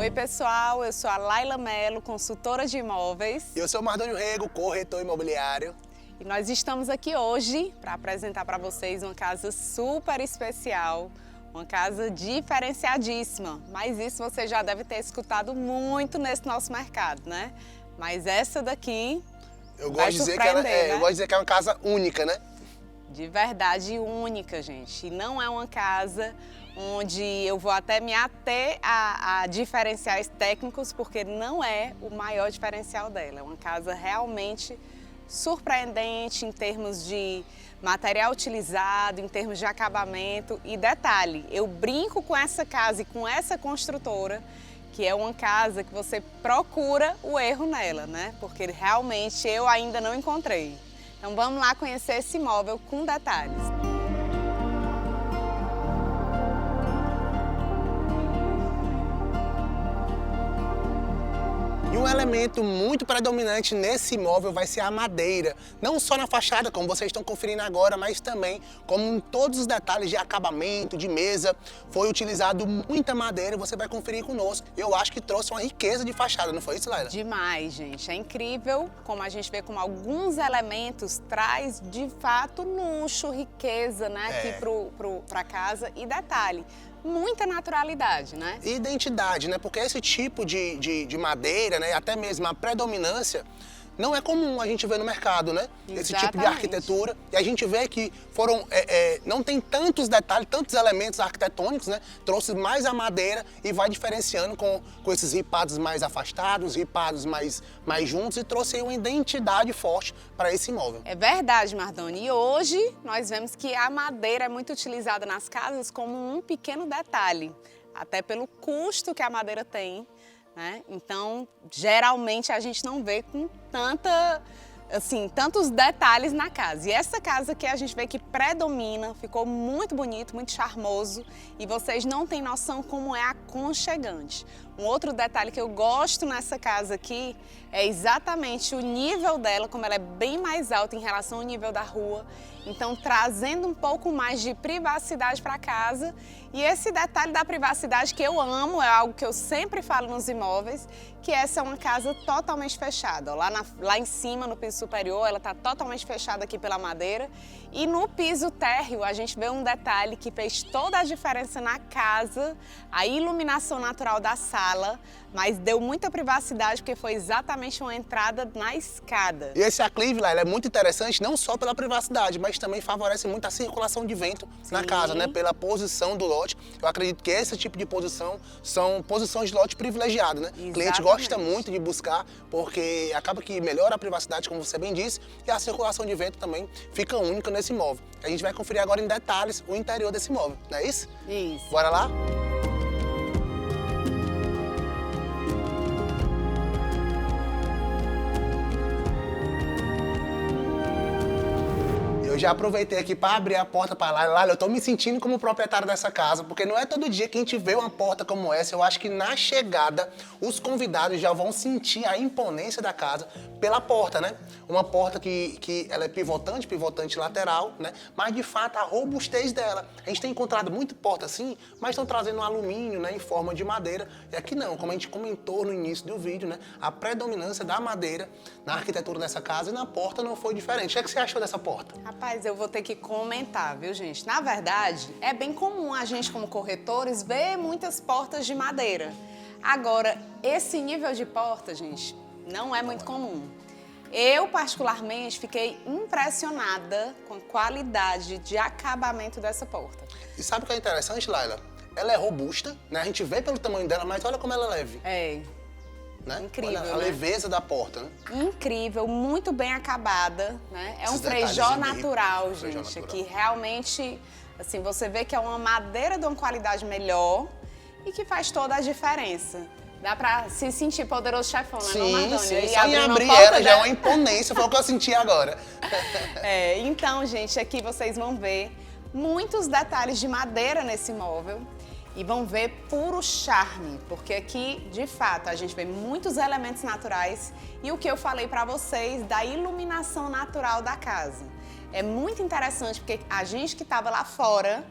Oi pessoal, eu sou a Laila Mello, consultora de imóveis. E eu sou o Mardônio Rego, corretor imobiliário. E nós estamos aqui hoje para apresentar para vocês uma casa super especial, uma casa diferenciadíssima. Mas isso você já deve ter escutado muito nesse nosso mercado, né? Mas essa daqui vai surpreender, né? Eu gosto de dizer que é uma casa única, né? De verdade única, gente. E não é uma casa onde eu vou até me ater a diferenciais técnicos, porque não é o maior diferencial dela. É uma casa realmente surpreendente em termos de material utilizado, em termos de acabamento. E detalhe, eu brinco com essa casa e com essa construtora, que é uma casa que você procura o erro nela, né? Porque realmente eu ainda não encontrei. Então vamos lá conhecer esse imóvel com detalhes. E um elemento muito predominante nesse imóvel vai ser a madeira. Não só na fachada, como vocês estão conferindo agora, mas também como em todos os detalhes de acabamento, de mesa. Foi utilizado muita madeira e você vai conferir conosco. Eu acho que trouxe uma riqueza de fachada, não foi isso, Laila? Demais, gente. É incrível como a gente vê como alguns elementos traz de fato luxo, riqueza, né, aqui pra casa. E detalhe, muita naturalidade, né? E identidade, né? Porque esse tipo de madeira, né? Até mesmo a predominância, não é comum a gente ver no mercado, né? Exatamente. Esse tipo de arquitetura. E a gente vê que não tem tantos detalhes, tantos elementos arquitetônicos, né? Trouxe mais a madeira e vai diferenciando com esses ripados mais afastados, ripados mais juntos e trouxe aí uma identidade forte para esse imóvel. É verdade, Mardoni. E hoje nós vemos que a madeira é muito utilizada nas casas como um pequeno detalhe, até pelo custo que a madeira tem, né? Então, geralmente a gente não vê com tantos detalhes na casa. E essa casa aqui a gente vê que predomina, ficou muito bonito, muito charmoso e vocês não têm noção como é aconchegante. Um outro detalhe que eu gosto nessa casa aqui é exatamente o nível dela, como ela é bem mais alta em relação ao nível da rua, então trazendo um pouco mais de privacidade para casa. E esse detalhe da privacidade que eu amo, é algo que eu sempre falo nos imóveis, que essa é uma casa totalmente fechada. Lá em cima, no piso superior, ela está totalmente fechada aqui pela madeira. E no piso térreo, a gente vê um detalhe que fez toda a diferença na casa, a iluminação natural da sala, mas deu muita privacidade porque foi exatamente uma entrada na escada. E esse aclive lá, ele é muito interessante não só pela privacidade, mas também favorece muito a circulação de vento na casa, né? Pela posição do lote. Eu acredito que esse tipo de posição são posições de lote privilegiadas, né? Exatamente. O cliente gosta muito de buscar porque acaba que melhora a privacidade, como você bem disse, e a circulação de vento também fica única nesse imóvel. A gente vai conferir agora em detalhes o interior desse imóvel, não é isso? Isso. Bora lá? Eu já aproveitei aqui para abrir a porta para lá. Lá, eu tô me sentindo como proprietário dessa casa, porque não é todo dia que a gente vê uma porta como essa. Eu acho que na chegada, os convidados já vão sentir a imponência da casa pela porta, né? Uma porta que ela é pivotante lateral, né? Mas, de fato, a robustez dela. A gente tem encontrado muita porta assim, mas estão trazendo um alumínio, né? Em forma de madeira. E aqui não, como a gente comentou no início do vídeo, né? A predominância da madeira na arquitetura dessa casa e na porta não foi diferente. O que você achou dessa porta? Rapaz, eu vou ter que comentar, viu, gente? Na verdade, é bem comum a gente, como corretores, ver muitas portas de madeira. Agora, esse nível de porta, gente, não é muito comum. Eu, particularmente, fiquei impressionada com a qualidade de acabamento dessa porta. E sabe o que é interessante, Laila? Ela é robusta, né? A gente vê pelo tamanho dela, mas olha como ela é leve. É. Né? Incrível, olha a né? leveza da porta, né? Incrível, muito bem acabada, né? É um Esses frejó detalhes natural, de frejó gente, natural. que realmente, assim, você vê que é uma madeira de uma qualidade melhor e que faz toda a diferença. Dá pra se sentir poderoso chefão, né, não, Mardônio? Sim, E só em abrindo abrir uma porta ela já é dela. uma imponência, foi o que eu senti agora. Então, gente, aqui vocês vão ver muitos detalhes de madeira nesse imóvel e vão ver puro charme, porque aqui, de fato, a gente vê muitos elementos naturais e o que eu falei pra vocês da iluminação natural da casa. É muito interessante porque a gente que estava lá fora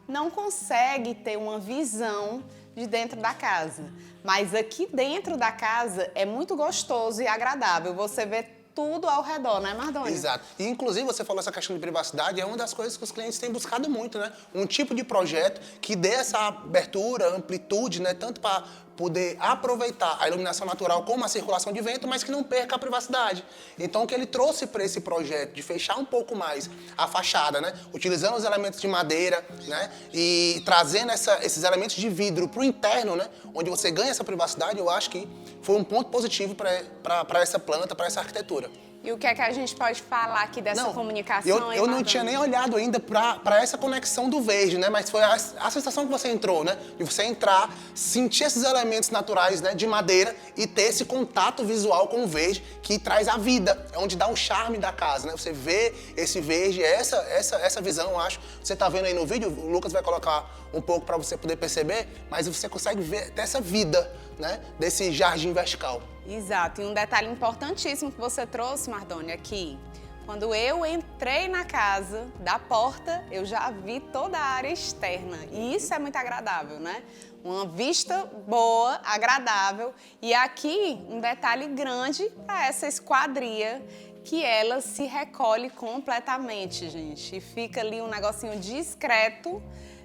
não consegue ter uma visão de dentro da casa. Mas aqui dentro da casa é muito gostoso e agradável. Você vê tudo ao redor, né, Mardônio? Exato. E, inclusive, você falou essa questão de privacidade, é uma das coisas que os clientes têm buscado muito, né? Um tipo de projeto que dê essa abertura, amplitude, né? Tanto para poder aproveitar a iluminação natural como a circulação de vento, mas que não perca a privacidade. Então, o que ele trouxe para esse projeto de fechar um pouco mais a fachada, né? Utilizando os elementos de madeira, né? E trazendo esses elementos de vidro para o interno, né? Onde você ganha essa privacidade, eu acho que foi um ponto positivo para essa planta, para essa arquitetura. E o que é que a gente pode falar aqui dessa comunicação? Eu não tinha nem olhado ainda para essa conexão do verde, né? Mas foi a sensação que você entrou, né? De você entrar, sentir esses elementos naturais, né? De madeira e ter esse contato visual com o verde que traz a vida, é onde dá o charme da casa, né? Você vê esse verde, essa visão, eu acho. Você tá vendo aí no vídeo, o Lucas vai colocar um pouco para você poder perceber, mas você consegue ver dessa vida, né? Desse jardim vertical. Exato. E um detalhe importantíssimo que você trouxe, Mardônio, aqui. Quando eu entrei na casa, da porta, eu já vi toda a área externa. E isso é muito agradável, né? Uma vista boa, agradável. E aqui, um detalhe grande para essa esquadria, que ela se recolhe completamente, gente. E fica ali um negocinho discreto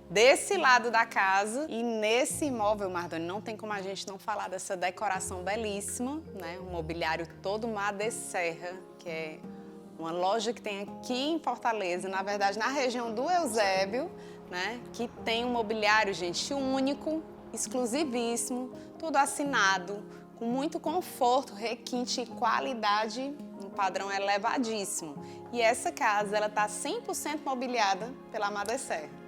desse lado da casa. E nesse imóvel, Mardônio, não tem como a gente não falar dessa decoração belíssima, né? Um mobiliário todo Madresserra, que é uma loja que tem aqui em Fortaleza, na verdade na região do Eusébio, né? Que tem um mobiliário, gente, único, exclusivíssimo, tudo assinado, com muito conforto, requinte e qualidade, um padrão elevadíssimo. E essa casa, ela está 100% mobiliada pela Madresserra.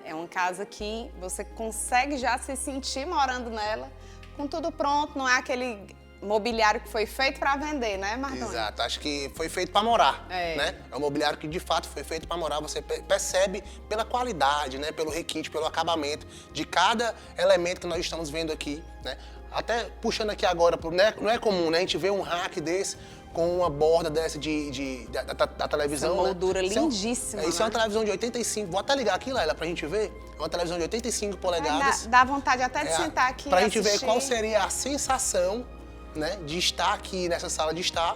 É uma casa que você consegue já se sentir morando nela, com tudo pronto, não é aquele mobiliário que foi feito para vender, né, Mardônio? Exato, acho que foi feito para morar, né? É um mobiliário que de fato foi feito para morar, você percebe pela qualidade, né, pelo requinte, pelo acabamento de cada elemento que nós estamos vendo aqui, né? Até puxando aqui agora, não é comum, né, a gente ver um rack desse com uma borda dessa da televisão. Essa moldura, né? Lindíssima. Isso é uma televisão de 85, vou até ligar aqui, Laila, pra gente ver. É uma televisão de 85 polegadas. Dá vontade até de sentar aqui pra e gente assistir. ver qual seria a sensação, né, de estar aqui nessa sala de estar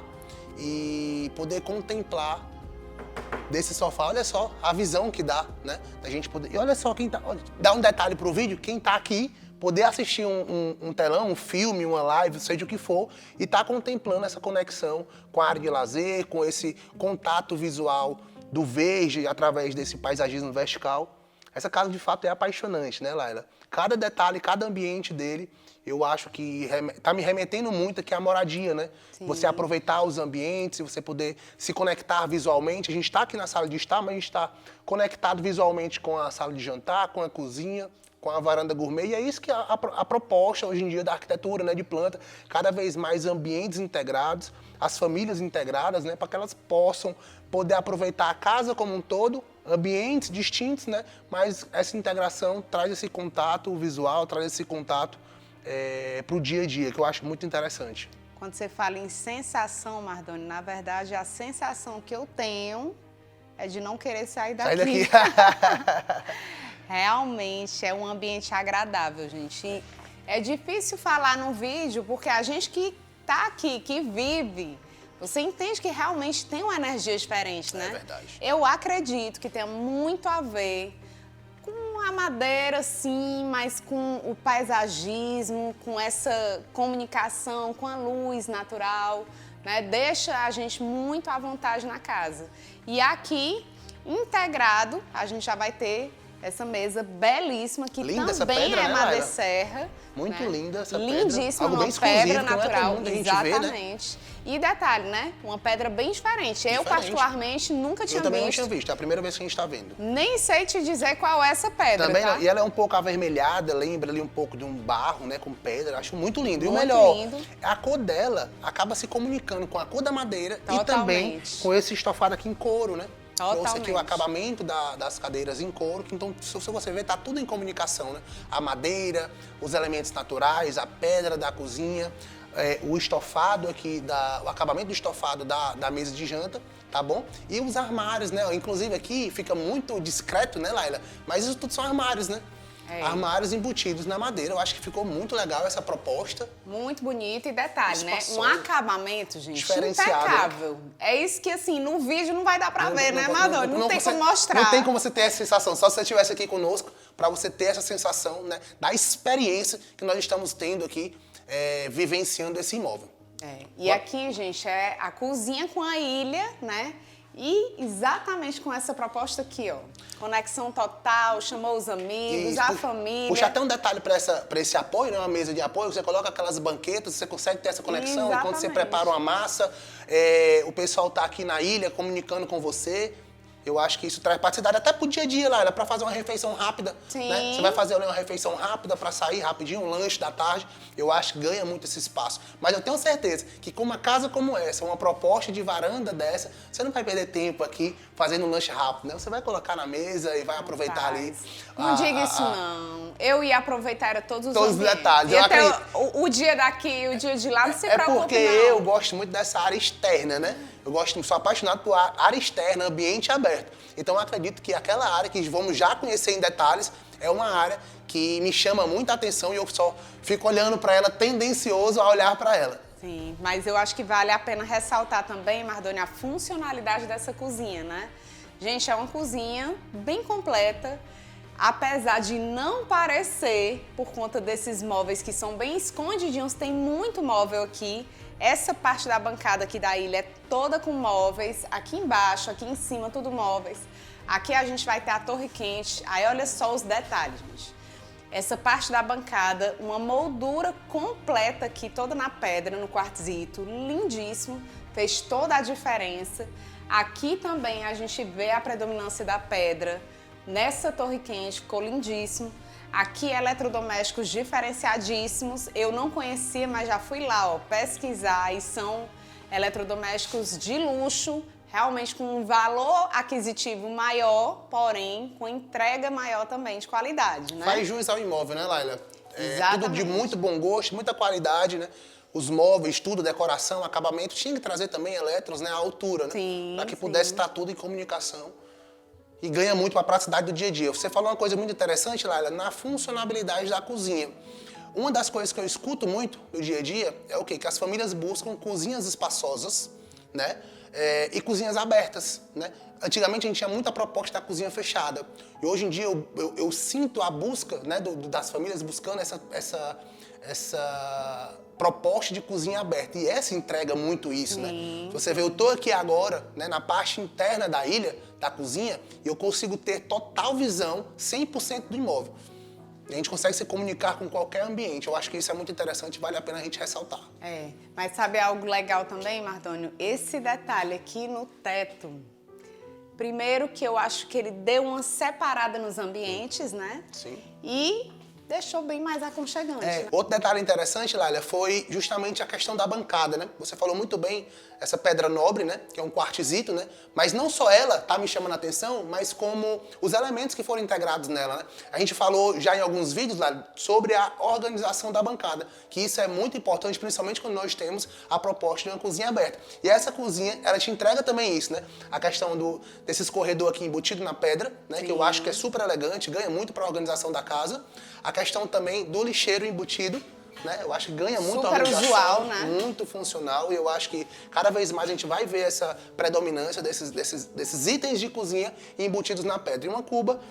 e poder contemplar desse sofá. Olha só a visão que dá, né, da gente poder... E olha só quem tá... Olha, dá um detalhe pro vídeo, quem tá aqui poder assistir um telão, um filme, uma live, seja o que for, e estar contemplando essa conexão com a área de lazer, com esse contato visual do verde através desse paisagismo vertical. Essa casa, de fato, é apaixonante, né, Laila? Cada detalhe, cada ambiente dele, eu acho que está me remetendo muito aqui à moradia, né? Sim. Você aproveitar os ambientes, você poder se conectar visualmente. A gente está aqui na sala de estar, mas a gente está conectado visualmente com a sala de jantar, com a cozinha, com a varanda gourmet, e é isso que a proposta hoje em dia da arquitetura, né, de planta, cada vez mais ambientes integrados, as famílias integradas, né, para que elas possam poder aproveitar a casa como um todo, ambientes distintos, né, mas essa integração traz esse contato visual, traz esse contato para o dia a dia, que eu acho muito interessante. Quando você fala em sensação, Mardônio, na verdade a sensação que eu tenho é de não querer sair daqui. Sai daqui. Realmente é um ambiente agradável, gente. E é difícil falar no vídeo, porque a gente que tá aqui, que vive, você entende que realmente tem uma energia diferente, né? É verdade. Eu acredito que tem muito a ver com a madeira, sim, mas com o paisagismo, com essa comunicação, com a luz natural, né? Deixa a gente muito à vontade na casa. E aqui, integrado, a gente já vai ter essa mesa belíssima, que linda também pedra, é né, Madresserra. Muito né? linda essa pedra. Lindíssima, Algo bem uma pedra exclusivo, natural. Que não é comum da gente ver, né? Exatamente. E detalhe, né? Uma pedra bem diferente. Eu, particularmente, nunca tinha visto. Eu também não tinha visto, é a primeira vez que a gente está vendo. Nem sei te dizer qual é essa pedra, também tá? Não. E ela é um pouco avermelhada, lembra ali um pouco de um barro, né, com pedra. Acho muito lindo. E o Muito melhor, lindo. a cor dela acaba se comunicando com a cor da madeira Totalmente. e também com esse estofado aqui em couro, né? Totalmente. Trouxe aqui o acabamento das cadeiras em couro, que então, se você ver, tá tudo em comunicação, né? A madeira, os elementos naturais, a pedra da cozinha, o estofado aqui, o acabamento do estofado da mesa de janta, tá bom? E os armários, né? Inclusive aqui fica muito discreto, né, Laila? Mas isso tudo são armários, né? Armários embutidos na madeira. Eu acho que ficou muito legal essa proposta. Muito bonito e detalhe, né? Um acabamento, gente, diferenciado, impecável. Né? É isso que, assim, no vídeo não vai dar pra ver, né, Madonna? Não tem como mostrar. Não tem como você ter essa sensação. Só se você estivesse aqui conosco, pra você ter essa sensação, né, da experiência que nós estamos tendo aqui, vivenciando esse imóvel. E aqui, gente, é a cozinha com a ilha, né? E exatamente com essa proposta aqui, ó. Conexão total, chamou os amigos, a família. Puxa até um detalhe para esse apoio, né? Uma mesa de apoio, você coloca aquelas banquetas, você consegue ter essa conexão. Exatamente. Enquanto você prepara uma massa, o pessoal tá aqui na ilha comunicando com você. Eu acho que isso traz praticidade até pro dia a dia, Laila, para fazer uma refeição rápida. Sim. Né? Você vai fazer uma refeição rápida para sair rapidinho, um lanche da tarde. Eu acho que ganha muito esse espaço. Mas eu tenho certeza que com uma casa como essa, uma proposta de varanda dessa, você não vai perder tempo aqui fazendo um lanche rápido, né? Você vai colocar na mesa e vai aproveitar ali. Não diga isso, não. Eu ia aproveitar todos os detalhes. E até o dia daqui, o dia de lá, não se preocupe, É porque eu gosto muito dessa área externa, né? Sou apaixonado por área externa, ambiente aberto. Então eu acredito que aquela área que vamos já conhecer em detalhes é uma área que me chama muita atenção e eu só fico olhando para ela, tendencioso a olhar para ela. Sim, mas eu acho que vale a pena ressaltar também, Mardoni, a funcionalidade dessa cozinha, né? Gente, é uma cozinha bem completa, apesar de não parecer, por conta desses móveis que são bem escondidinhos, tem muito móvel aqui. Essa parte da bancada aqui da ilha é toda com móveis, aqui embaixo, aqui em cima, tudo móveis. Aqui a gente vai ter a torre quente, aí olha só os detalhes, gente. Essa parte da bancada, uma moldura completa aqui, toda na pedra, no quartzito, lindíssimo, fez toda a diferença. Aqui também a gente vê a predominância da pedra, nessa torre quente, ficou lindíssimo. Aqui eletrodomésticos diferenciadíssimos, eu não conhecia, mas já fui lá, ó, pesquisar e são eletrodomésticos de luxo, realmente com um valor aquisitivo maior, porém com entrega maior também de qualidade, né? Faz jus ao imóvel, né, Laila? Exatamente. Tudo de muito bom gosto, muita qualidade, né? Os móveis, tudo, decoração, acabamento, tinha que trazer também eletros, né, à altura, né? Sim, para que pudesse estar tudo em comunicação. E ganha muito para a praticidade do dia a dia. Você falou uma coisa muito interessante, Laila, na funcionalidade da cozinha. Uma das coisas que eu escuto muito no dia a dia é o quê? Que as famílias buscam cozinhas espaçosas, né? E cozinhas abertas, né? Antigamente a gente tinha muita proposta da cozinha fechada. E hoje em dia eu sinto a busca, né, das famílias buscando essa proposta de cozinha aberta. E essa entrega muito isso, né? Você vê, eu tô aqui agora, né, na parte interna da ilha, da cozinha, e eu consigo ter total visão, 100% do imóvel. E a gente consegue se comunicar com qualquer ambiente. Eu acho que isso é muito interessante e vale a pena a gente ressaltar. Mas sabe algo legal também, Mardônio? Esse detalhe aqui no teto. Primeiro que eu acho que ele deu uma separada nos ambientes, né? Sim. E deixou bem mais aconchegante. Outro detalhe interessante, Lália, foi justamente a questão da bancada, né? Você falou muito bem essa pedra nobre, né? Que é um quartzito, né? Mas não só ela tá me chamando a atenção, mas como os elementos que foram integrados nela, né? A gente falou já em alguns vídeos, Lália, sobre a organização da bancada, que isso é muito importante, principalmente quando nós temos a proposta de uma cozinha aberta. E essa cozinha, ela te entrega também isso, né? A questão desse escorredor aqui embutido na pedra, né? Sim. Que eu acho que é super elegante, ganha muito para a organização da casa. A questão também do lixeiro embutido, né? Eu acho que ganha muito a organização, usual, né? Muito funcional, e eu acho que cada vez mais a gente vai ver essa predominância desses itens de cozinha embutidos na pedra. E uma cuba,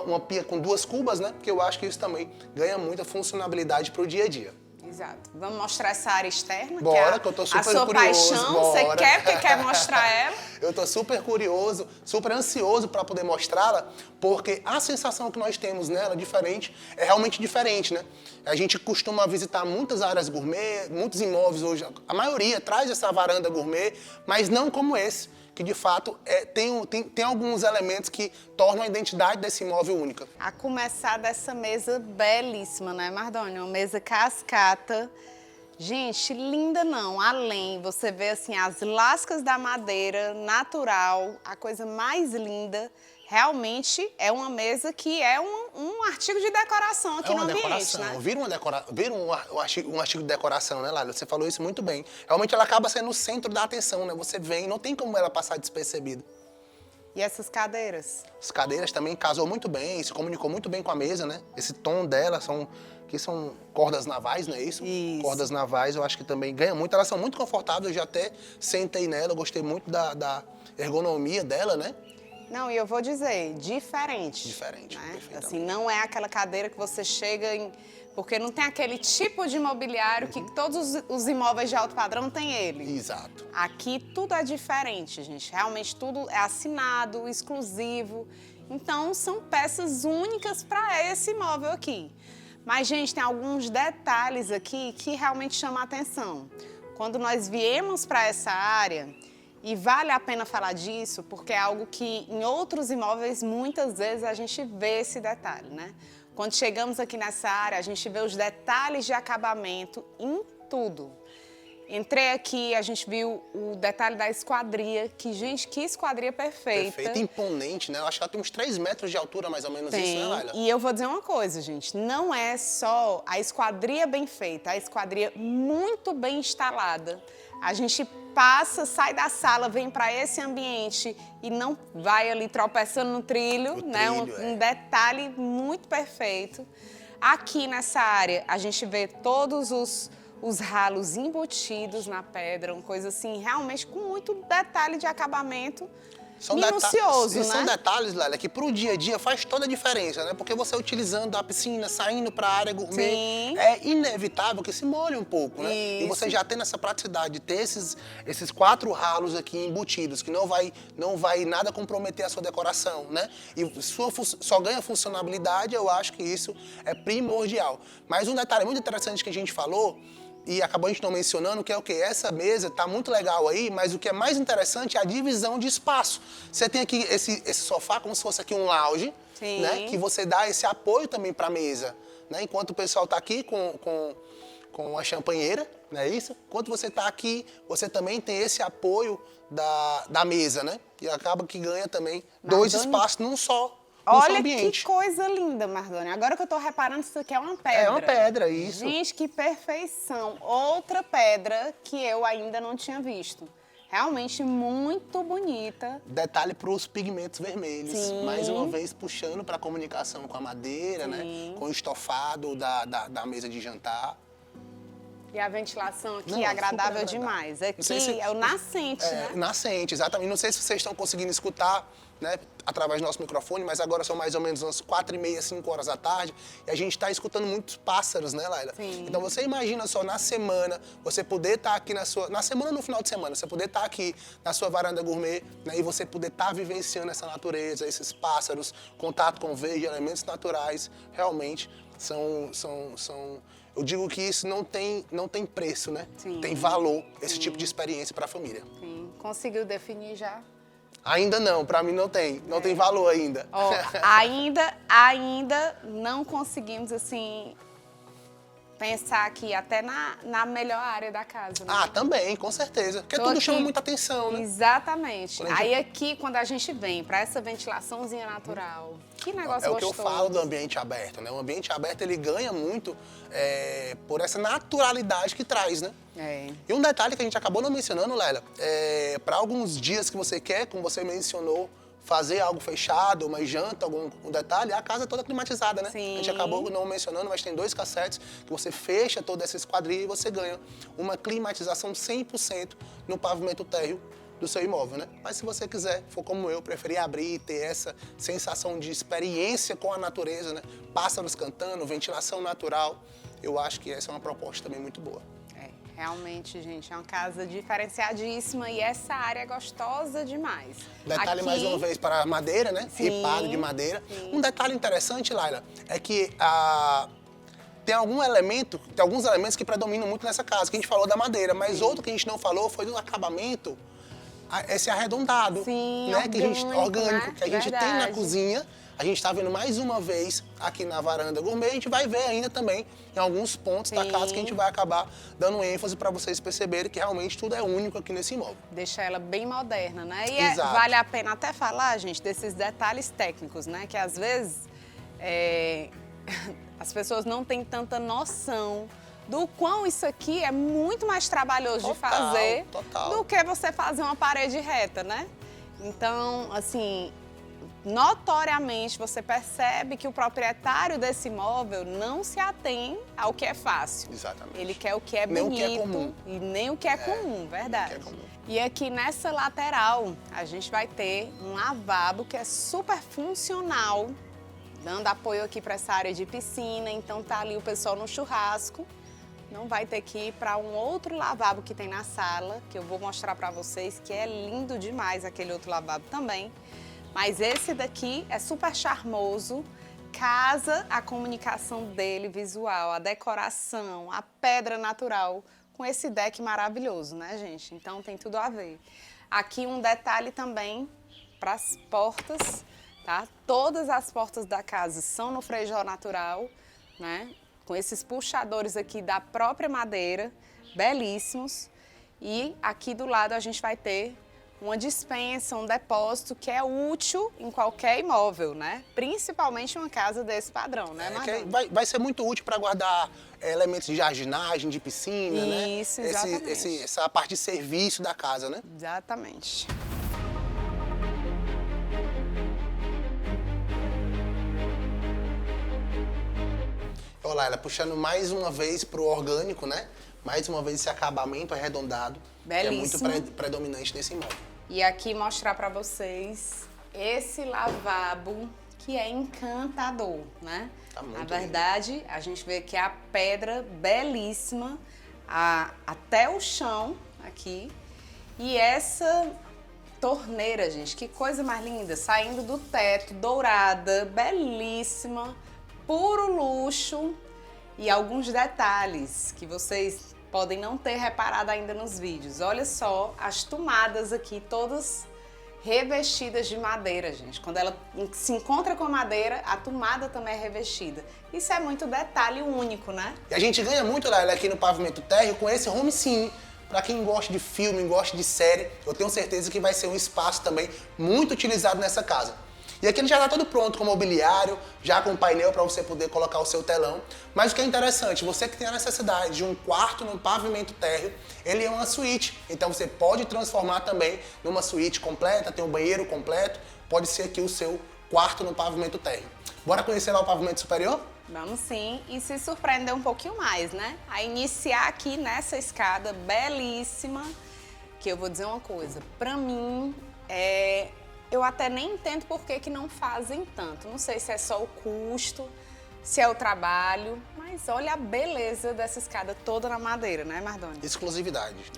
uma pia com 2 cubas, né? Que eu acho que isso também ganha muita funcionalidade para o dia a dia. Exato. Vamos mostrar essa área externa? Bora, que eu tô super curioso. A sua paixão, bora. Você quer porque quer mostrar ela? Eu tô super curioso, super ansioso para poder mostrá-la, porque a sensação que nós temos nela diferente, é realmente diferente, né? A gente costuma visitar muitas áreas gourmet, muitos imóveis hoje, a maioria traz essa varanda gourmet, mas não como esse, que de fato tem alguns elementos que tornam a identidade desse imóvel única. A começar dessa mesa belíssima, né, Mardônio? Uma mesa cascata. Gente, linda não, além, você vê assim as lascas da madeira natural, a coisa mais linda, realmente é uma mesa que é um artigo de decoração aqui no ambiente, decoração. né? Vira um artigo de decoração, né, Laila? Você falou isso muito bem. Realmente ela acaba sendo o centro da atenção, né? Você vem, não tem como ela passar despercebida. E essas cadeiras? As cadeiras também casou muito bem, se comunicou muito bem com a mesa, né? Esse tom dela são cordas navais, não é isso? Isso. Cordas navais, eu acho que também ganha muito. Elas são muito confortáveis, eu já até sentei nela, eu gostei muito da ergonomia dela, né? Não, e eu vou dizer, diferente. Diferente, né? perfeitamente. Assim, não é aquela cadeira que você chega em... Porque não tem aquele tipo de mobiliário que todos os imóveis de alto padrão têm ele. Exato. Aqui tudo é diferente, gente. Realmente tudo é assinado, exclusivo. Então, são peças únicas para esse imóvel aqui. Mas, gente, tem alguns detalhes aqui que realmente chamam a atenção. Quando nós viemos para essa área, e vale a pena falar disso, porque é algo que em outros imóveis, muitas vezes, a gente vê esse detalhe, né? Quando chegamos aqui nessa área, a gente vê os detalhes de acabamento em tudo. Entrei aqui, a gente viu o detalhe da esquadria, que, gente, que esquadria perfeita. Perfeita, imponente, né? Eu acho que ela tem uns 3 metros de altura, mais ou menos isso, né, Laila? E eu vou dizer uma coisa, gente, não é só a esquadria bem feita, a esquadria muito bem instalada. A gente passa, sai da sala, vem para esse ambiente e não vai ali tropeçando no trilho, né? Um detalhe muito perfeito. Aqui nessa área, a gente vê todos os ralos embutidos na pedra, uma coisa assim, realmente com muito detalhe de acabamento. Minucioso, né? São detalhes, Lélia, que pro dia a dia faz toda a diferença, né? Porque você utilizando a piscina, saindo pra área gourmet, Sim. é inevitável que se molhe um pouco, né? Isso. E você já tem essa praticidade de ter esses 4 ralos aqui embutidos, que não vai nada comprometer a sua decoração, né? E só ganha funcionalidade, eu acho que isso é primordial. Mas um detalhe muito interessante que a gente falou, e acabou a gente não mencionando, que é o quê? Essa mesa tá muito legal aí, mas o que é mais interessante é a divisão de espaço. Você tem aqui esse sofá como se fosse aqui um lounge, Sim. né? Que você dá esse apoio também para a mesa, né? Enquanto o pessoal tá aqui com a champanheira, não é isso? Enquanto você tá aqui, você também tem esse apoio da mesa, né? E acaba que ganha também 2 espaços num só. Olha que coisa linda, Mardoni. Agora que eu tô reparando, isso aqui é uma pedra. É uma pedra, isso. Gente, que perfeição. Outra pedra que eu ainda não tinha visto. Realmente muito bonita. Detalhe para os pigmentos vermelhos. Sim. Mais uma vez puxando para a comunicação com a madeira, Sim. né? Com o estofado da mesa de jantar. E a ventilação aqui Não, é agradável super agradável. demais. Aqui é o nascente, né? Nascente, exatamente. Não sei se vocês estão conseguindo escutar, né, através do nosso microfone, mas agora são mais ou menos umas 4h30, 5 horas da tarde, e a gente está escutando muitos pássaros, né, Laila? Sim. Então você imagina só na semana, você poder estar aqui na semana, no final de semana, você poder estar aqui na sua varanda gourmet, né, e você poder estar vivenciando essa natureza, esses pássaros, contato com o verde, elementos naturais, realmente são eu digo que isso não tem preço, né? Sim. Tem valor, esse tipo de experiência para a família. Sim. Conseguiu definir já? Ainda não, para mim não tem valor ainda. Ó, ainda não conseguimos, assim, pensar aqui até na melhor área da casa, né? Ah, também, com certeza. Porque tudo chama muita atenção, né? Exatamente. Aí aqui, quando a gente vem para essa ventilaçãozinha natural, que negócio gostoso. É o que eu falo do ambiente aberto, né? O ambiente aberto, ele ganha muito por essa naturalidade que traz, né? É. E um detalhe que a gente acabou não mencionando, Lélia, para alguns dias que você quer, como você mencionou, fazer algo fechado, uma janta, algum detalhe, a casa é toda climatizada, né? Sim. A gente acabou não mencionando, mas tem 2 cassetes que você fecha toda essa esquadria e você ganha uma climatização 100% no pavimento térreo do seu imóvel, né? Mas se você quiser, for como eu, preferir abrir e ter essa sensação de experiência com a natureza, né? Pássaros cantando, ventilação natural, eu acho que essa é uma proposta também muito boa. Realmente, gente, é uma casa diferenciadíssima e essa área é gostosa demais. Detalhe mais uma vez para a madeira, né? Sim, Ripado de madeira. Sim. Um detalhe interessante, Laila, é que tem alguns elementos que predominam muito nessa casa, que a gente falou da madeira, mas outro que a gente não falou foi do acabamento, esse arredondado, Sim, né? Orgânico, né? que a gente tem na cozinha. a gente está vendo mais uma vez aqui na varanda gourmet, a gente vai ver ainda também em alguns pontos da casa que a gente vai acabar dando ênfase para vocês perceberem que realmente tudo é único aqui nesse imóvel. Deixa ela bem moderna, né? E Exato. vale a pena até falar, gente, desses detalhes técnicos, né? Que às vezes as pessoas não têm tanta noção do quão isso aqui é muito mais trabalhoso de fazer do que você fazer uma parede reta, né? Então, assim, notoriamente você percebe que o proprietário desse imóvel não se atém ao que é fácil. Exatamente. Ele quer o que é nem bonito o que é comum. E nem o que é comum, verdade. Nem o que é comum. E aqui nessa lateral, a gente vai ter um lavabo que é super funcional, dando apoio aqui para essa área de piscina. Então tá ali o pessoal no churrasco. Não vai ter que ir para um outro lavabo que tem na sala, que eu vou mostrar para vocês, que é lindo demais aquele outro lavabo também. Mas esse daqui é super charmoso, casa a comunicação dele visual, a decoração, a pedra natural, com esse deck maravilhoso, né, gente? Então tem tudo a ver. Aqui um detalhe também para as portas, tá? Todas as portas da casa são no frejol natural, né? Com esses puxadores aqui da própria madeira, belíssimos. E aqui do lado a gente vai ter uma despensa, um depósito que é útil em qualquer imóvel, né? Principalmente uma casa desse padrão, né, Marlene? Vai ser muito útil para guardar elementos de jardinagem, de piscina, né? Isso, exatamente. Essa parte de serviço da casa, né? Exatamente. Olha lá, ela puxando mais uma vez pro orgânico, né? Mais uma vez esse acabamento arredondado, belíssimo, que é muito predominante nesse imóvel. E aqui mostrar para vocês esse lavabo que é encantador, né? Tá muito Na verdade, lindo. A gente vê que a pedra belíssima até o chão aqui. E essa torneira, gente, que coisa mais linda, saindo do teto, dourada, belíssima, puro luxo. E alguns detalhes que vocês podem não ter reparado ainda nos vídeos. Olha só as tomadas aqui, todas revestidas de madeira, gente. Quando ela se encontra com a madeira, a tomada também é revestida. Isso é muito detalhe único, né? E a gente ganha muito, Laila, aqui no pavimento térreo com esse home sim. Para quem gosta de filme, gosta de série, eu tenho certeza que vai ser um espaço também muito utilizado nessa casa. E aqui ele já está todo pronto com mobiliário, já com painel para você poder colocar o seu telão. Mas o que é interessante, você que tem a necessidade de um quarto no pavimento térreo, ele é uma suíte. Então você pode transformar também numa suíte completa, tem um banheiro completo, pode ser aqui o seu quarto no pavimento térreo. Bora conhecer lá o pavimento superior? Vamos sim, e se surpreender um pouquinho mais, né? A iniciar aqui nessa escada belíssima, que eu vou dizer uma coisa, pra mim, eu até nem entendo por que não fazem tanto. Não sei se é só o custo, se é o trabalho, mas olha a beleza dessa escada toda na madeira, né, Mardoni? Exclusividade.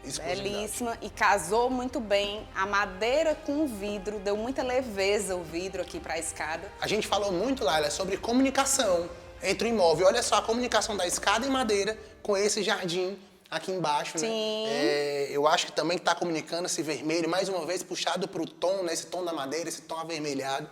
Belíssima e casou muito bem. A madeira com o vidro, deu muita leveza o vidro aqui para a escada. A gente falou muito, Laila, sobre comunicação entre o imóvel. Olha só a comunicação da escada em madeira com esse jardim aqui embaixo, sim, né? Eu acho que também está comunicando esse vermelho, mais uma vez puxado para o tom, né? Esse tom da madeira, esse tom avermelhado,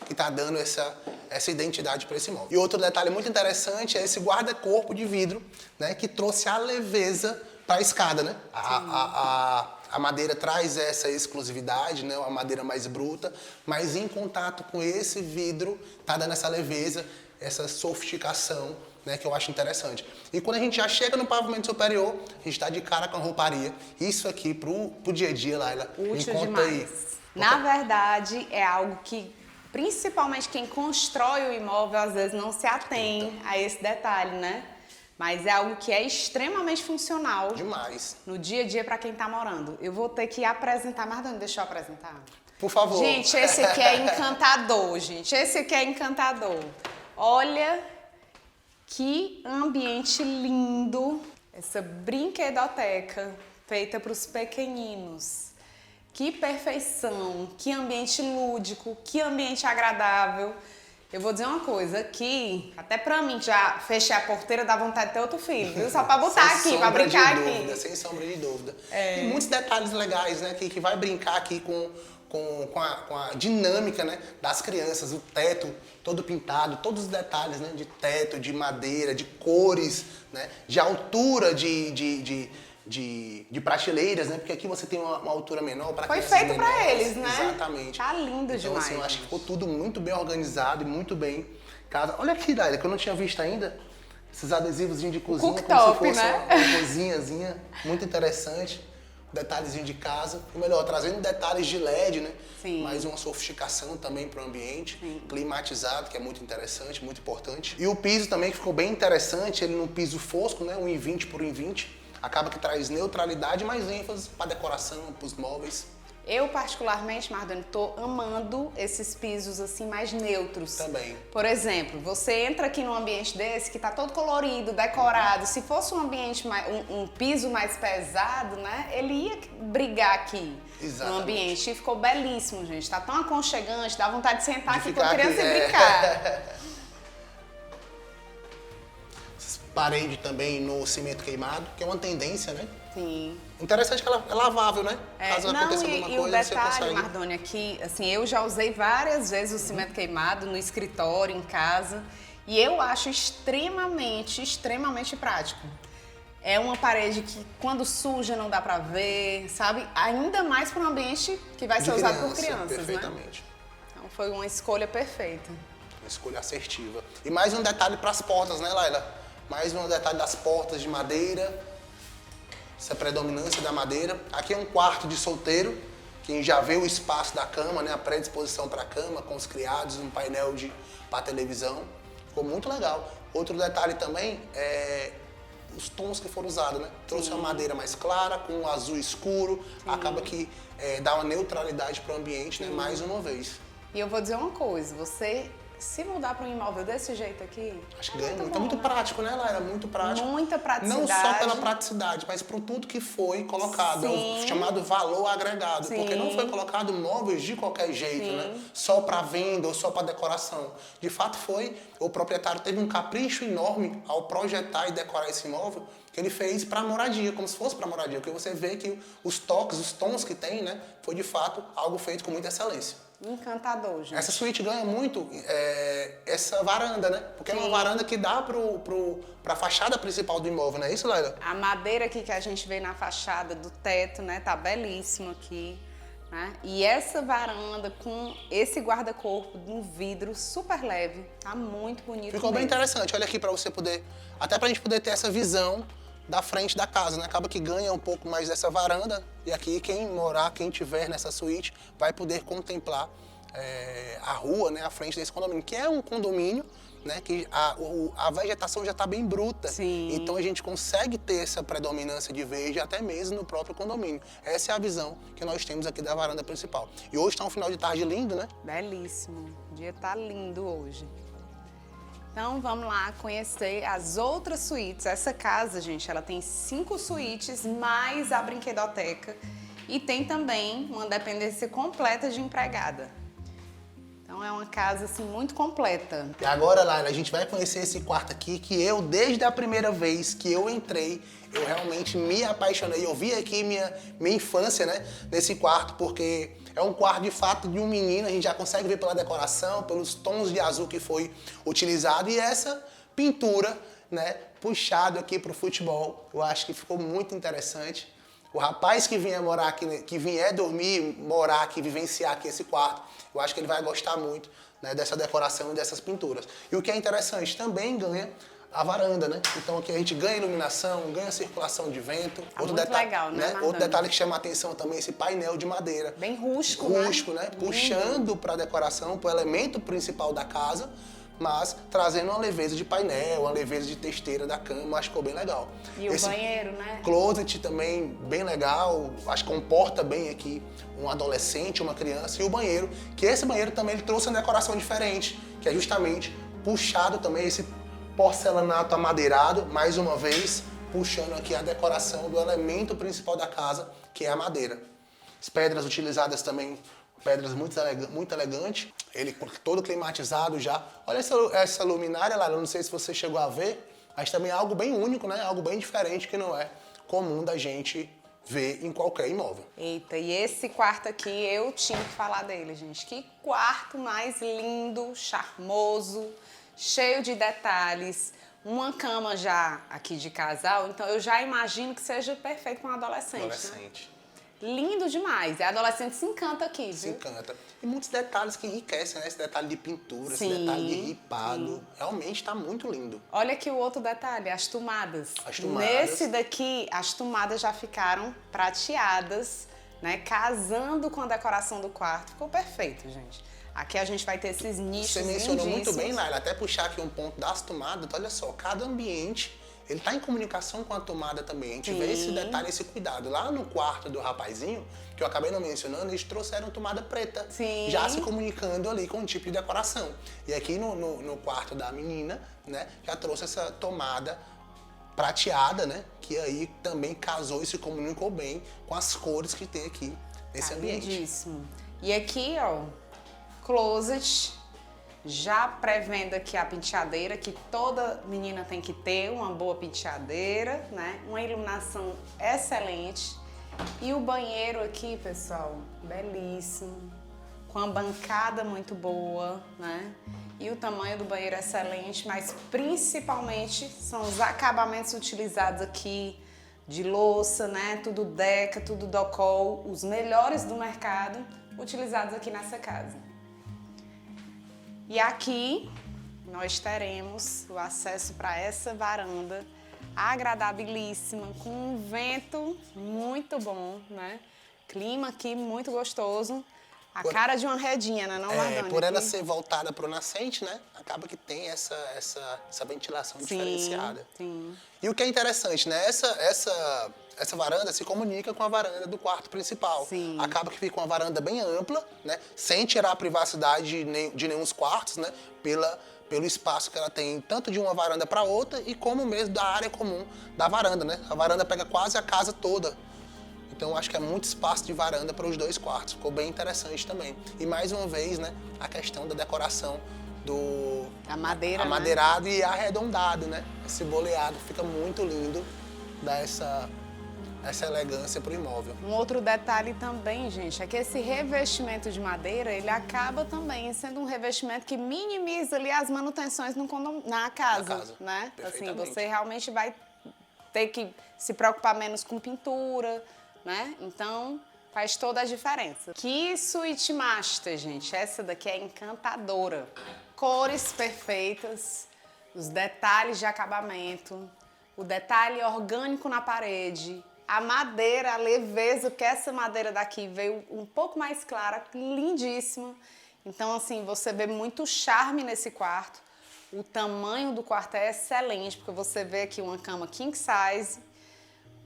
que está dando essa identidade para esse imóvel. E outro detalhe muito interessante é esse guarda-corpo de vidro, né? Que trouxe a leveza para a escada, né? A madeira traz essa exclusividade, né? A madeira mais bruta, mas em contato com esse vidro está dando essa leveza, essa sofisticação, né, que eu acho interessante. E quando a gente já chega no pavimento superior, a gente está de cara com a rouparia. Isso aqui pro dia a dia, Laila, útil me conta demais. aí. Na verdade, é algo que, principalmente quem constrói o imóvel, às vezes não se atém a esse detalhe, né? Mas é algo que é extremamente funcional. Demais. No dia a dia para quem está morando. Eu vou ter que apresentar, Mardoni, deixa eu apresentar. Por favor. Gente, esse aqui é encantador, gente. Esse aqui é encantador. Olha que ambiente lindo. Essa brinquedoteca feita para os pequeninos. Que perfeição, que ambiente lúdico, que ambiente agradável. Eu vou dizer uma coisa, aqui, até pra mim, já fechei a porteira, dá vontade de ter outro filho, viu? Só pra botar aqui, pra brincar aqui. Sem sombra de dúvida. E muitos detalhes legais, né, que vai brincar aqui com a dinâmica, né, das crianças, o teto todo pintado, todos os detalhes, né, de teto, de madeira, de cores, né, de altura de prateleiras, né, porque aqui você tem uma altura menor para Foi crianças feito para menores. eles, né? Exatamente. Tá lindo então, demais. Assim, eu acho que ficou tudo muito bem organizado e muito bem. Olha aqui, Daila, que eu não tinha visto ainda. Esses adesivos de cozinha, cooktop, como se fosse né? uma cozinhazinha, muito interessante. Detalhezinho de casa, ou melhor, trazendo detalhes de LED, né? Sim. Mais uma sofisticação também para o ambiente, Sim. climatizado, que é muito interessante, muito importante. E o piso também que ficou bem interessante, ele no piso fosco, né? 1,20 por 1,20, acaba que traz neutralidade, mais ênfase para decoração, para os móveis. Eu, particularmente, Mardoni, tô amando esses pisos assim mais neutros. Também. Por exemplo, você entra aqui num ambiente desse que tá todo colorido, decorado. Se fosse um ambiente, um piso mais pesado, né? Ele ia brigar aqui. Exatamente. No ambiente. E ficou belíssimo, gente. Tá tão aconchegante, dá vontade de sentar De aqui com a ficar criança aqui, e brincar. Parede também no cimento queimado, que é uma tendência, né? Sim. Interessante que ela é lavável, né? Caso aconteça alguma e coisa, o detalhe, você consegue. Mardoni, aqui, assim, eu já usei várias vezes o cimento queimado no escritório, em casa, e eu acho extremamente prático. É uma parede que, quando suja, não dá pra ver, sabe? Ainda mais para um ambiente que vai ser usado por crianças, perfeitamente. né? Então foi uma escolha perfeita. Uma escolha assertiva. E mais um detalhe para as portas, né, Laila? Mais um detalhe das portas de madeira. Essa predominância da madeira. Aqui é um quarto de solteiro. Quem já vê o espaço da cama, né, a predisposição para a cama, com os criados, um painel para televisão. Ficou muito legal. Outro detalhe também é os tons que foram usados, né? Trouxe uma madeira mais clara, com um azul escuro. Acaba que dá uma neutralidade para o ambiente, né, mais uma vez. E eu vou dizer uma coisa, você se mudar para um imóvel desse jeito aqui, acho que ganha muito. bom, É muito né? prático, né, Laira? Muito prático. Muita praticidade. Não só pela praticidade, mas por tudo que foi colocado. É o Sim. chamado valor agregado. Sim. Porque não foi colocado móveis de qualquer jeito, Sim. né? Só para venda ou só para decoração. De fato o proprietário teve um capricho enorme ao projetar e decorar esse imóvel, que ele fez para moradia, como se fosse para moradia. Porque você vê que os toques, os tons que tem, né? Foi de fato algo feito com muita excelência. Encantador, gente. Essa suíte ganha muito essa varanda, né? Porque é uma varanda que dá pra fachada principal do imóvel, não é isso, Laila? A madeira aqui que a gente vê na fachada do teto, né? Tá belíssimo aqui, né? E essa varanda com esse guarda-corpo no vidro super leve, tá muito bonito. Ficou bem mesmo. interessante. Olha aqui pra você poder, até pra gente poder ter essa visão da frente da casa, né? Acaba que ganha um pouco mais dessa varanda e aqui quem tiver nessa suíte vai poder contemplar a rua, né? À frente desse condomínio, que é um condomínio, né? Que a vegetação já está bem bruta. Sim. Então a gente consegue ter essa predominância de verde até mesmo no próprio condomínio. Essa é a visão que nós temos aqui da varanda principal. E hoje está um final de tarde lindo, né? Belíssimo. O dia tá lindo hoje. Então vamos lá conhecer as outras suítes. Essa casa, gente, ela tem 5 suítes mais a brinquedoteca e tem também uma dependência completa de empregada. Então é uma casa assim muito completa. E agora, Laila, a gente vai conhecer esse quarto aqui que eu, desde a primeira vez que eu entrei, eu realmente me apaixonei. Eu vi aqui minha infância, né, nesse quarto, porque é um quarto de fato de um menino, a gente já consegue ver pela decoração, pelos tons de azul que foi utilizado e essa pintura, né, puxado aqui pro futebol. Eu acho que ficou muito interessante. O rapaz que vier morar aqui, que vier dormir, morar aqui, vivenciar aqui esse quarto, eu acho que ele vai gostar muito, né, dessa decoração e dessas pinturas. E o que é interessante, também ganha a varanda, né? Então aqui a gente ganha iluminação, ganha circulação de vento. Muito legal, né, Mardoni? Outro detalhe que chama a atenção também é esse painel de madeira. Bem rústico, né? Puxando para a decoração, para o elemento principal da casa, mas trazendo uma leveza de painel, uma leveza de testeira da cama, acho que ficou bem legal. E o banheiro, né? Closet também bem legal, acho que comporta bem aqui um adolescente, uma criança. E o banheiro, que esse banheiro também ele trouxe uma decoração diferente, que é justamente puxado também esse porcelanato amadeirado, mais uma vez, puxando aqui a decoração do elemento principal da casa, que é a madeira. As pedras utilizadas também, pedras muito elegantes, ele todo climatizado já. Olha essa luminária lá, eu não sei se você chegou a ver, mas também é algo bem único, né? Algo bem diferente que não é comum da gente vê em qualquer imóvel. Eita, e esse quarto aqui eu tinha que falar dele, gente. Que quarto mais lindo, charmoso, cheio de detalhes. Uma cama já aqui de casal, então eu já imagino que seja perfeito para um adolescente. Adolescente. Né? Lindo demais. E a adolescente se encanta aqui, Se viu? encanta. E muitos detalhes que enriquecem, né? Esse detalhe de pintura, Sim, esse detalhe de ripado. sim. Realmente está muito lindo. Olha aqui o outro detalhe, as tomadas. As tomadas. Nesse daqui, as tomadas já ficaram prateadas, né? Casando com a decoração do quarto. Ficou perfeito, gente. Aqui a gente vai ter esses nichos Você mencionou muito lindíssimos. bem, Laila, até puxar aqui um ponto das tomadas. Olha só, cada ambiente, ele está em comunicação com a tomada também. A gente vê esse detalhe, esse cuidado. Lá no quarto do rapazinho, que eu acabei não mencionando, eles trouxeram tomada preta. Sim. Já se comunicando ali com o tipo de decoração. E aqui no quarto da menina, né, já trouxe essa tomada prateada, né, que aí também casou e se comunicou bem com as cores que tem aqui nesse ambiente. Lindíssimo. E aqui, ó, closet, já prevendo aqui a penteadeira, que toda menina tem que ter, uma boa penteadeira, né? Uma iluminação excelente. E o banheiro aqui, pessoal, belíssimo, com a bancada muito boa, né? E o tamanho do banheiro é excelente, mas principalmente são os acabamentos utilizados aqui, de louça, né? Tudo Deca, tudo Docol, os melhores do mercado utilizados aqui nessa casa. E aqui nós teremos o acesso para essa varanda agradabilíssima, com um vento muito bom, né? Clima aqui muito gostoso. A cara de uma redinha, né, não, Mardoni? Por ela ser voltada para o nascente, né? Acaba que tem essa ventilação diferenciada. Sim. E o que é interessante, né? Essa varanda se comunica com a varanda do quarto principal. Sim. Acaba que fica uma varanda bem ampla, né? Sem tirar a privacidade de nenhum dos quartos, né? Pelo espaço que ela tem, tanto de uma varanda para outra e como mesmo da área comum da varanda, né? A varanda pega quase a casa toda. Então, acho que é muito espaço de varanda para os dois quartos. Ficou bem interessante também. E, mais uma vez, né, a questão da decoração do... A madeira, amadeirado, né? E arredondado, né? Esse boleado fica muito lindo, dá essa elegância para o imóvel. Um outro detalhe também, gente, é que esse revestimento de madeira, ele acaba também sendo um revestimento que minimiza ali as manutenções na casa, né? Assim, você realmente vai ter que se preocupar menos com pintura, né? Então, faz toda a diferença. Que suíte master, gente. Essa daqui é encantadora. Cores perfeitas, os detalhes de acabamento, o detalhe orgânico na parede, a madeira, a leveza, porque essa madeira daqui veio um pouco mais clara, lindíssima. Então, assim, você vê muito charme nesse quarto. O tamanho do quarto é excelente, porque você vê aqui uma cama king size,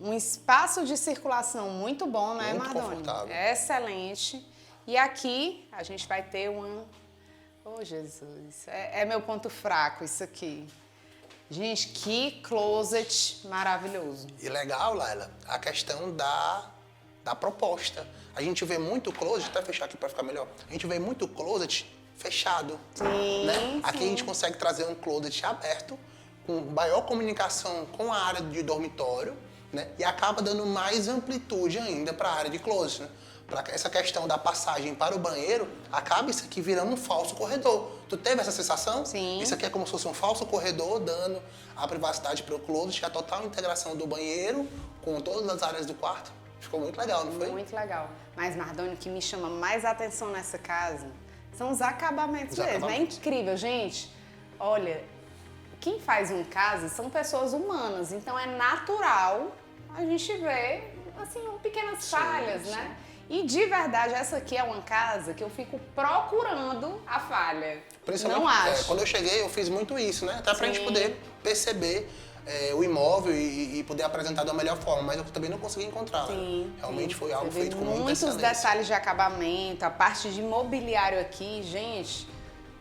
um espaço de circulação muito bom, né, Muito Mardoni? confortável. É excelente. E aqui a gente vai ter uma... Oh, Jesus, é meu ponto fraco isso aqui. Gente, que closet maravilhoso. E legal, Laila, a questão da proposta. A gente vê muito closet, até fechar aqui para ficar melhor, a gente vê muito closet fechado. Sim, né? Aqui sim. a gente consegue trazer um closet aberto, com maior comunicação com a área de dormitório, né? E acaba dando mais amplitude ainda para a área de closet, né? Para essa questão da passagem para o banheiro, acaba isso aqui virando um falso corredor. Tu teve essa sensação? Sim. Isso aqui é como se fosse um falso corredor, dando a privacidade para o closet, a total integração do banheiro com todas as áreas do quarto. Ficou muito legal, não foi? Muito legal. Mas, Mardoni, o que me chama mais atenção nessa casa são os acabamentos mesmo. É incrível, gente. Olha, quem faz uma casa são pessoas humanas, então é natural a gente ver, assim, pequenas falhas, né? E de verdade, essa aqui é uma casa que eu fico procurando a falha. Não acho. Quando eu cheguei, eu fiz muito isso, né? Até pra gente poder perceber o imóvel e poder apresentar da melhor forma, mas eu também não consegui encontrar. Sim, realmente foi algo Você feito com vê muita muitos excelência. detalhes de acabamento, a parte de mobiliário aqui, gente,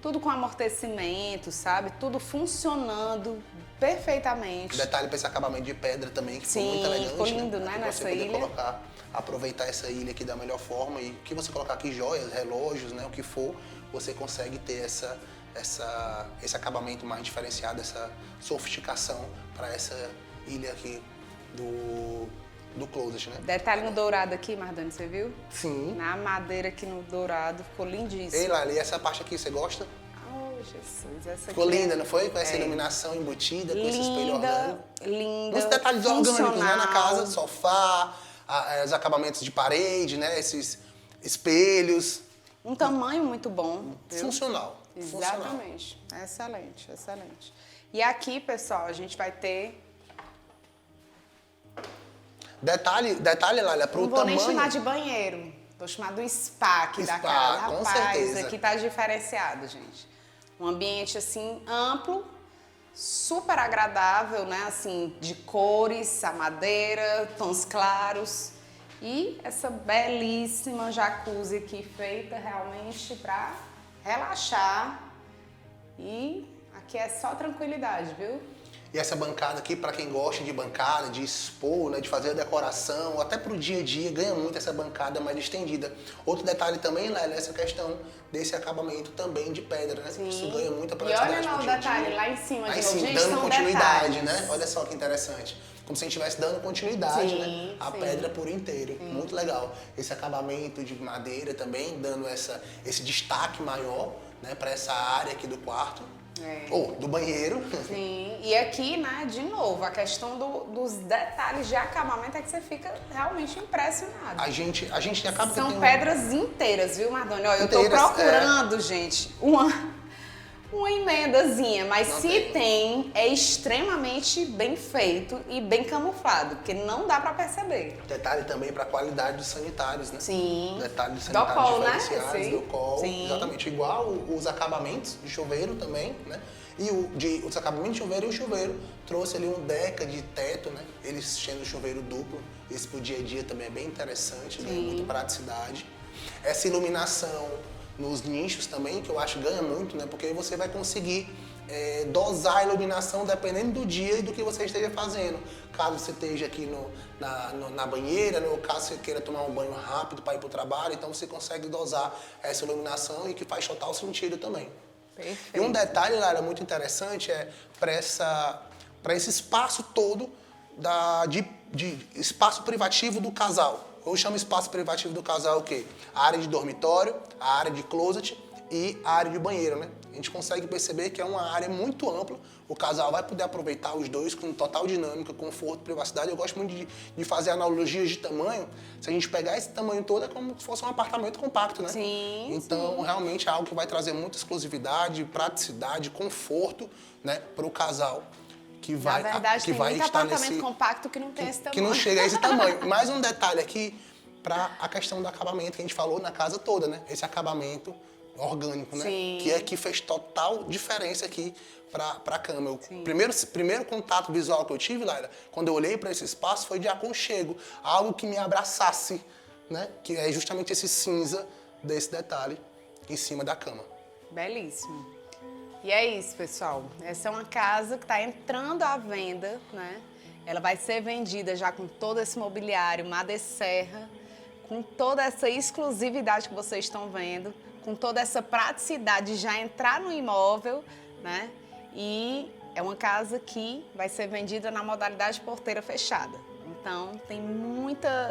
tudo com amortecimento, sabe? Tudo funcionando perfeitamente. Detalhe para esse acabamento de pedra também, que ficou muito elegante. Ficou lindo, né, Pra nessa você poder ilha. colocar, aproveitar essa ilha aqui da melhor forma e que você colocar aqui joias, relógios, né, o que for, você consegue ter esse acabamento mais diferenciado, essa sofisticação para essa ilha aqui do closet, né? Detalhe no dourado aqui, Mardani, você viu? Sim. Na madeira aqui no dourado, ficou lindíssimo. Ei, Lali, essa parte aqui você gosta? Oh, Jesus, essa Ficou aqui linda, não foi? Com essa iluminação embutida, com esse espelho linda, orgânico. linda, Uns detalhes orgânicos, né, na funcional. casa, sofá, os acabamentos de parede, né, esses espelhos. Um tamanho muito bom, viu? Funcional. Exatamente. Excelente, excelente. E aqui, pessoal, a gente vai ter... Detalhe, Lália, pro Não vou tamanho... nem chamar de banheiro, vou chamar do spa aqui da Spa, casa. com Rapaz, certeza. aqui tá diferenciado, gente. Um ambiente, assim, amplo, super agradável, né? Assim, de cores, a madeira, tons claros. E essa belíssima jacuzzi aqui, feita realmente para relaxar. E aqui é só tranquilidade, viu? E essa bancada aqui, para quem gosta de bancada, de expor, né, de fazer a decoração, até pro dia a dia, ganha muito essa bancada mais estendida. Outro detalhe também, Lélia, é essa questão desse acabamento também de pedra, né? Sim. Isso ganha muita E praticidade olha lá o pro dia a dia. detalhe lá em cima, Lá de em novo. cima, Gente, dando são continuidade, detalhes. né? Olha só que interessante. Como se a gente estivesse dando continuidade, Sim, né? A sim. pedra por inteiro. Muito legal. Esse acabamento de madeira também, dando esse destaque maior, né, para essa área aqui do quarto. Ou do banheiro. Sim, e aqui, né, de novo, a questão dos detalhes de acabamento é que você fica realmente impressionado. A gente acaba São que tem pedras inteiras, viu, Mardoni? Olha, eu tô Inteiras, procurando, gente, uma emendazinha, mas Não se tem, é extremamente bem feito e bem camuflado, porque não dá pra perceber. detalhe também para a qualidade dos sanitários, né? Sim. Detalhes dos Do sanitários col, né? diferenciados, Sim. do col, Sim. exatamente igual os acabamentos de chuveiro também, né? E os acabamentos de chuveiro e o chuveiro trouxe ali um deca de teto, né? Eles sendo chuveiro duplo, isso pro dia a dia também é bem interessante, ganha muita praticidade. Essa iluminação nos nichos também, que eu acho que ganha muito, né? Porque aí você vai conseguir dosar a iluminação dependendo do dia e do que você esteja fazendo. Caso você esteja aqui na banheira, ou caso você queira tomar um banho rápido para ir para o trabalho, então você consegue dosar essa iluminação e que faz total sentido também. Perfeito. E um detalhe, Lara, muito interessante é para esse espaço todo de espaço privativo do casal. Eu chamo espaço privativo do casal o quê? A área de dormitório, a área de closet e a área de banheiro, né? A gente consegue perceber que é uma área muito ampla. O casal vai poder aproveitar os dois com total dinâmica, conforto, privacidade. Eu gosto muito de fazer analogias de tamanho. Se a gente pegar esse tamanho todo, é como se fosse um apartamento compacto, né? Sim, Então, realmente é algo que vai trazer muita exclusividade, praticidade, conforto, né, para o casal. Que vai, Na verdade, que tem vai muito estar apartamento nesse, compacto que não tem esse tamanho. que não chega a esse tamanho. Mais um detalhe aqui para a questão do acabamento que a gente falou na casa toda, né? Esse acabamento orgânico, né? Sim. Que é que fez total diferença aqui para a cama. O primeiro contato visual que eu tive, Laila, quando eu olhei para esse espaço, foi de aconchego, algo que me abraçasse, né? Que é justamente esse cinza desse detalhe em cima da cama. Belíssimo. E é isso, pessoal. Essa é uma casa que está entrando à venda, né? Ela vai ser vendida já com todo esse mobiliário, Madresserra, com toda essa exclusividade que vocês estão vendo, com toda essa praticidade de já entrar no imóvel, né? E é uma casa que vai ser vendida na modalidade porteira fechada. Então, tem muitos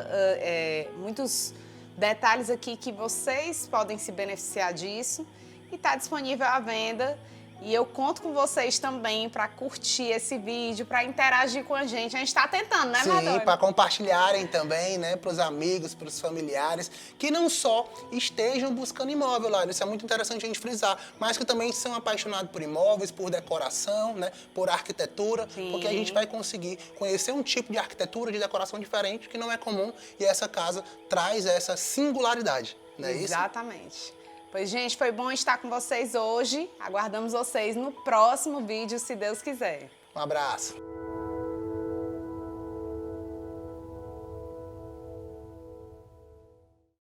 detalhes aqui que vocês podem se beneficiar disso e está disponível à venda. E eu conto com vocês também para curtir esse vídeo, para interagir com a gente. A gente está tentando, né, Madonna? Sim, para compartilharem também, né, para os amigos, para os familiares, que não só estejam buscando imóvel, lá, isso é muito interessante a gente frisar, mas que também são apaixonados por imóveis, por decoração, né, por arquitetura, Sim. porque a gente vai conseguir conhecer um tipo de arquitetura, de decoração diferente, que não é comum, e essa casa traz essa singularidade, não é isso? Exatamente. Pois, gente, foi bom estar com vocês hoje. Aguardamos vocês no próximo vídeo, se Deus quiser. Um abraço.